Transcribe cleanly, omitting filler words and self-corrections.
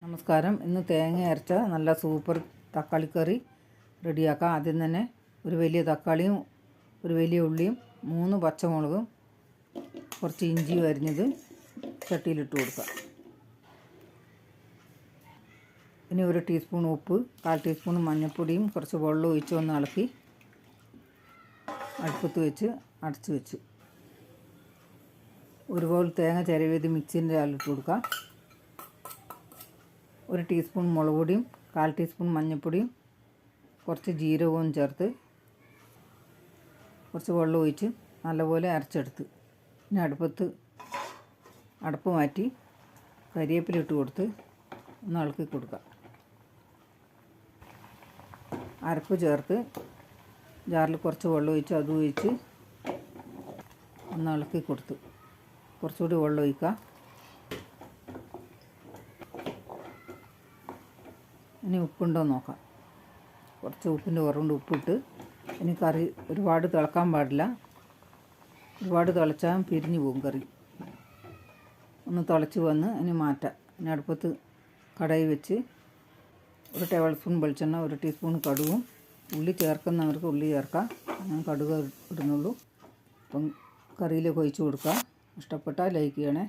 നമസ്കാരം. ഇന്ന് തേങ്ങ അരച്ച നല്ല സൂപ്പർ തക്കാളിക്കറി റെഡിയാക്കാം. ആദ്യം തന്നെ ഒരു വലിയ തക്കാളിയും ഒരു വലിയ ഉള്ളിയും 3 പച്ചമുളകും കുറച്ച് ഇഞ്ചിയും അരിഞ്ഞത് ചട്ടിയിലിട്ട് കൊടുക്കാം. ഇനി 1 ടീസ്പൂൺ ഉപ്പ്, 1/4 ടീസ്പൂൺ മഞ്ഞൾപ്പൊടിയും കുറച്ച് വെള്ളം ഒഴിച്ച് ഒന്ന് ഇളക്കി അടുപ്പത്ത് വെച്ച് അടച്ച് വെച്ച് ഒരു ബൗൾ തേങ്ങ ചിരവിയത് മിക്സിൻ്റെ ജാറിലിട്ട് കൊടുക്കാം. 1 ടീസ്പൂൺ മുളക് പൊടിയും 1/4 ടീസ്പൂൺ മഞ്ഞൾപ്പൊടിയും കുറച്ച് ജീരകവും ചേർത്ത് കുറച്ച് വെള്ളം ഒഴിച്ച് നല്ലപോലെ അരച്ചെടുത്ത് ഇനി അടുപ്പ് മാറ്റി കരിവേപ്പില ഇട്ട് കൊടുത്ത് ഒന്ന് ഇളക്കി കൊടുക്കുക. അരപ്പ് ചേർത്ത് ജാറിൽ കുറച്ച് വെള്ളം ഒഴിച്ച് അതും ഒഴിച്ച് ഒന്ന് ഇളക്കി കൊടുത്ത് കുറച്ചുകൂടി വെള്ളം ഒഴിക്കുക. ഇനി ഉപ്പുണ്ടോ നോക്കാം. കുറച്ച് ഉപ്പിൻ്റെ കുറവുണ്ട്, ഉപ്പിട്ട് ഇനി കറി ഒരുപാട് തിളക്കാൻ പാടില്ല. ഒരുപാട് തിളച്ചാൽ പിരിഞ്ഞു പോകും കറി. ഒന്ന് തിളച്ച് വന്ന് ഇനി മാറ്റാം. ഇനി അടുപ്പത്ത് കടായി വെച്ച് 1 ടേബിൾ സ്പൂൺ വെളിച്ചെണ്ണ, 1 ടീസ്പൂൺ കടുകും, ഉള്ളി ചേർക്കുന്നവർക്ക് ഉള്ളി ചേർക്കാം. ഞാൻ കടുക് ഇടുന്നുള്ളൂ. അപ്പം കറിയിലേക്ക് ഒഴിച്ച് കൊടുക്കുക. ഇഷ്ടപ്പെട്ടാൽ ലൈക്ക് ചെയ്യണേ.